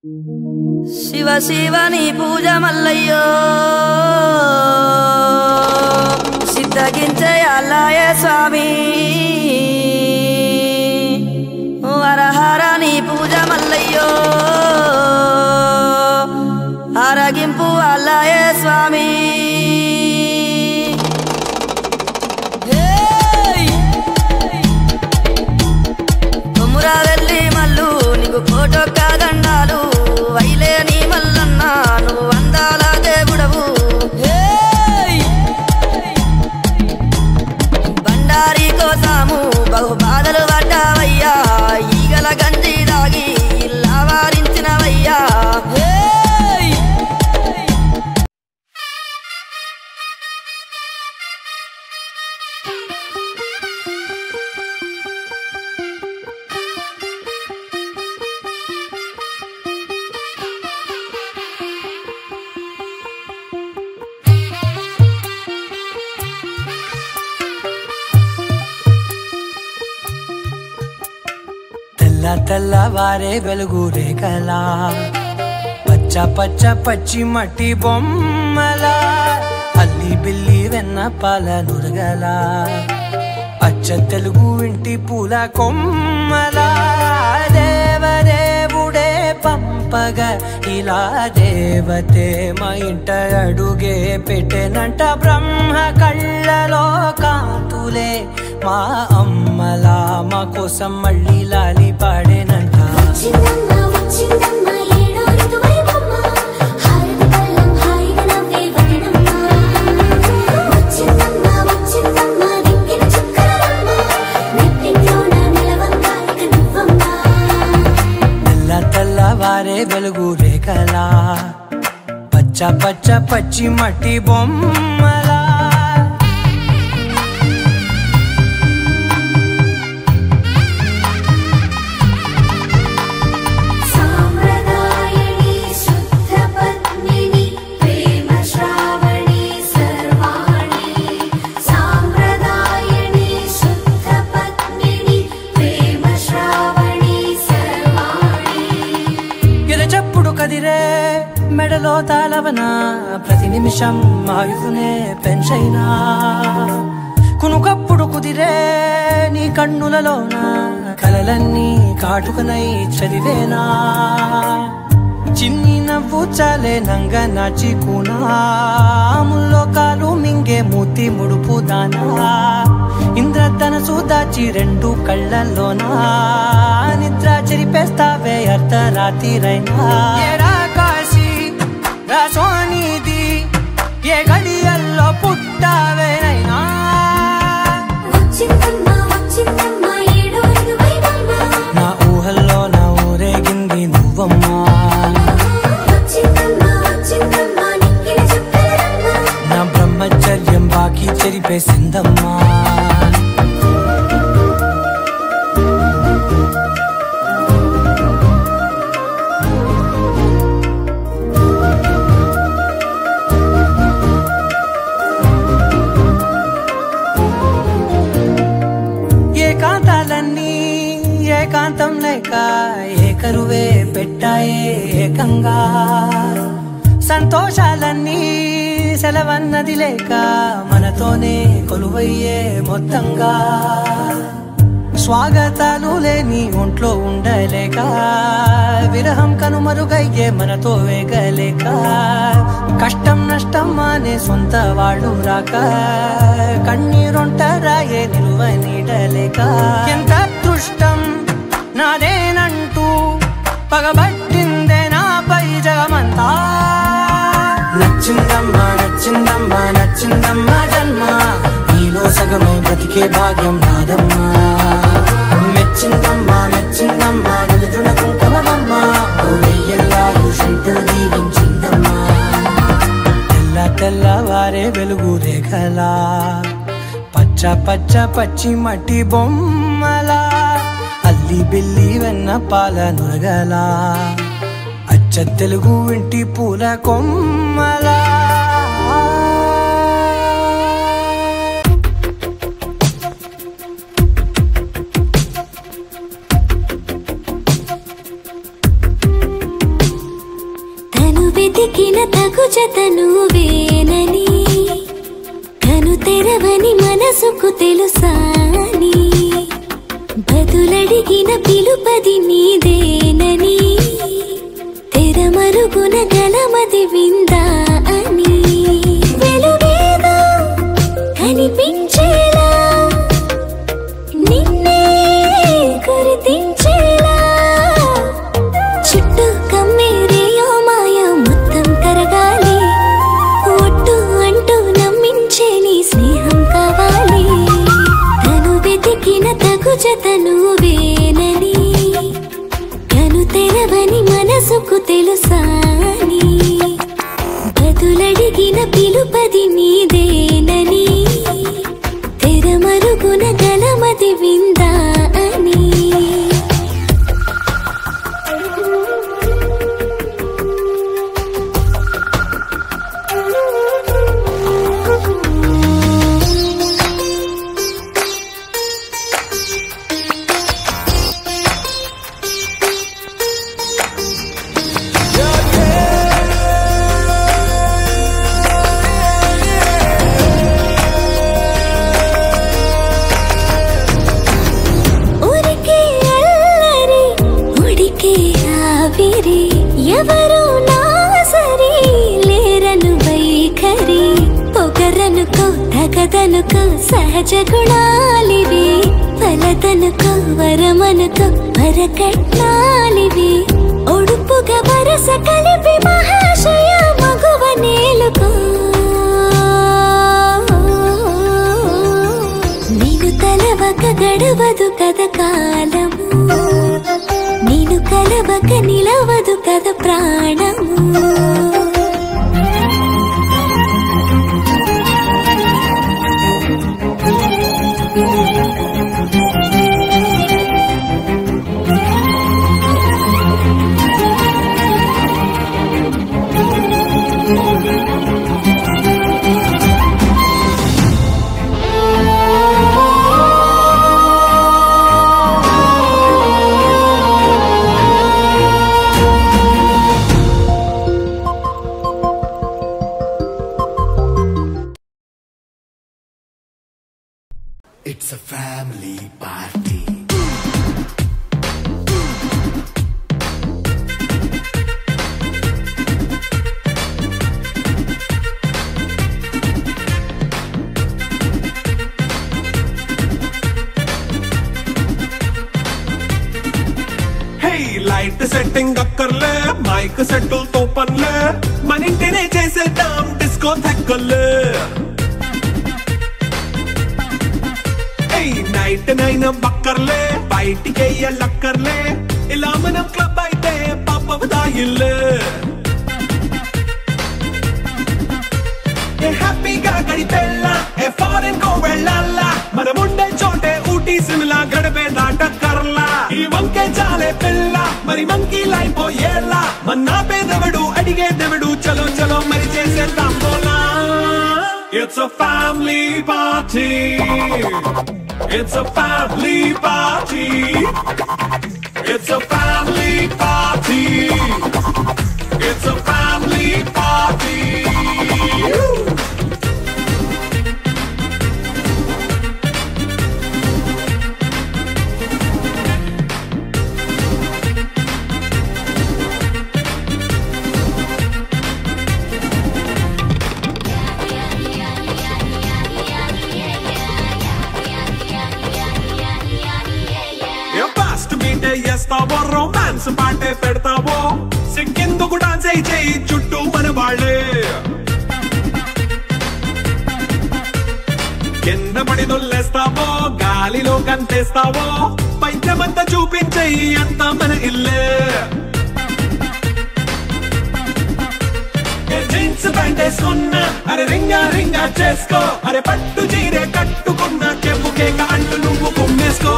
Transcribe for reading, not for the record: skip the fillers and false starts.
శివ శివని పూజ మల్లయ్యో సిద్ధగించే అల్లాయే స్వామి హరహరని పూజ మల్లయ్యో ఆరగింపు అల్లాయే స్వామి కొమురా వెళ్ళి మల్లు నీకు కోటొక్క దండాలు వైలేని మల్లన్న నువ్వు అందాల దేవుడవు బండారి కోసాము బహు బాధలు పడ్డావయ్యా ఈగల గంజి దాగి ఇల్లా వారించినవయ్యా తెల్లవారే వెలుగు రేఖలా పచ్చ పచ్చ పచ్చి మట్టి బొమ్మలా అల్లి బిల్లి వెన్న పాల నురగలా అచ్చ తెలుగు ఇంటి పూల కొమ్మలా దేవదేవుడే పంపగా ఇలా దేవతే మా ఇంట అడుగే పెట్టెనంట బ్రహ్మ కళ్ళలో కాంతులే మా అమ్మలా మా కోసం మళ్ళీ లాలి పాడేనంట తెల్లవారే వెలుగు రేఖలా పచ్చ పచ్చ పచ్చి మట్టి బొమ్మలా మెడలో తాళవన ప్రతి నిమిషం ఆయుధునే పెంచైనా కునుకప్పుడు కుదిరే నీ కన్నులలోన కలలన్నీ కాటుకనై చదివేనా చిన్ని నవ్వు చాలే నంగ నాచి కూనాముల్లో కాలు మింగే మూతి ముడుపు దానా ఇంద్రధనసు దాచి రెండు కళ్ళల్లోనా నిద్ర చెరిపేస్తావే అర్ధరాత్రిరైనా సోనిది ఏ గడియల్లో పుట్టావేనైనా నా ఊహల్లో నా ఊరేగింది నువ్వమ్మా నా బ్రహ్మచర్యం బాకీ చెరిపేసిందమ్మా ఏకాంతం లేక ఏకరువే పెట్టాయే ఏకంగా సంతోషాలన్నీ సెలవన్నది లేక మనతోనే కొలువయ్యే మొత్తంగా స్వాగతాలు లేని ఒంట్లో ఉండలేక విరహం కనుమరుగయ్యే మనతో వేగలేక కష్టం నష్టం అనే సొంత వాళ్ళు రాక కన్నీరొంటరాయే నిలువ నీడలేక ఎంత అదృష్టం నాదేనంటూ పగబట్టిందే నాపై జగమంతా నచ్చిందమ్మా నచ్చిందమ్మా నచ్చిందమ్మా జన్మ నీలో సగమే బ్రతికే భాగ్యం నాదమ్మా మెచ్చిందమ్మా మెచ్చిందమ్మా నిలుతున్న కుంకుమమ్మా వెయ్యల్లాలు శంకరు దీవించిందమ్మా తెల్లవారే వెలుగు రేఖలా పచ్చ పచ్చ పచ్చి మట్టి బొమ్మలా అల్లి బిల్లి వెన్న పాల నురగలా అచ్చ తెలుగు ఇంటి పూల కొమ్మలా వెతికిన తగు జత నువ్వేనని కను తెరవని మనసుకు తెలుసాని బదులడిగిన పిలుపది నీదేనని తెరమరుగున గలమది విందా అని వెలుగేదో కనిపించేలా నిన్నే గుర్తించేలా చుట్టూ కమ్మేరేయో మాయా మొత్తం కరగాలి ఒట్టు అంటూ నమ్మించే నీ స్నేహం కావాలి తను వెతికిన తగు జత నువ్వేనని కను తెరవని మనసుకు తెలుసాని బదులడిగిన పిలుపది నీదేనని తెరమరుగున గలమది విందా అని ఎవరు నా సరి లేరను వైఖరి పొగరనుకో తగదనుకో సహజ గుణాలివి ఫలదనుకో వరమనుకో వరకట్నాలివి ఒడుపుగా వరస కలిపి మహాశయ మగువ నేలుకో నేను తలవక గడవదు కథ కాలము నేను కలవక నిలవదు కథ ప్రాణము It's a family party. Hey, light setting అక్కర్లే మైక్ సెట్టులతో పనులే మన ఇంటినే చేసేద్దాం డిస్కో థెక్కలే నైట్ నైన్ బక్కర్లే బయటికెయ్యలక్కర్లే ఇలా మనం క్లబ్ అయితే పాపదాయిల్లే హ్యాపీగా గడిపెళ్ళా ఏ ఫారెన్ కో వెళ్ళాలా మనం ఉండే చోటే ఊటీ సిమ్లా గడిపే దాటక్కర్లా ఈ వంకే చాలే పిల్ల మరి మంకీ లైపోయేలా మన్నా పేదవడు అడిగేదెవడు చలో చలో మరి చేసేద్దాం బోలా It's a family party. It's a family party. It's a family party. It's a family party. చేస్తావో రొమాన్స్ పాటే పెడతావో సిగ్గెందుకు డాన్స్ అయి చేయి చుట్టూ మన వాళ్ళే కింద పడి దొల్లేస్తావో గాలిలో కంటేస్తావో పైద్యమంతా చూపించేయి అంతా మన ఇల్లే జీన్స్ ప్యాంట్ వేసుకున్నా అరే రింగా రింగా చేసుకో అరే పట్టు చీరే కట్టుకున్నా చెప్పుకే కాళ్ళు నువ్వు కుమ్మేసుకో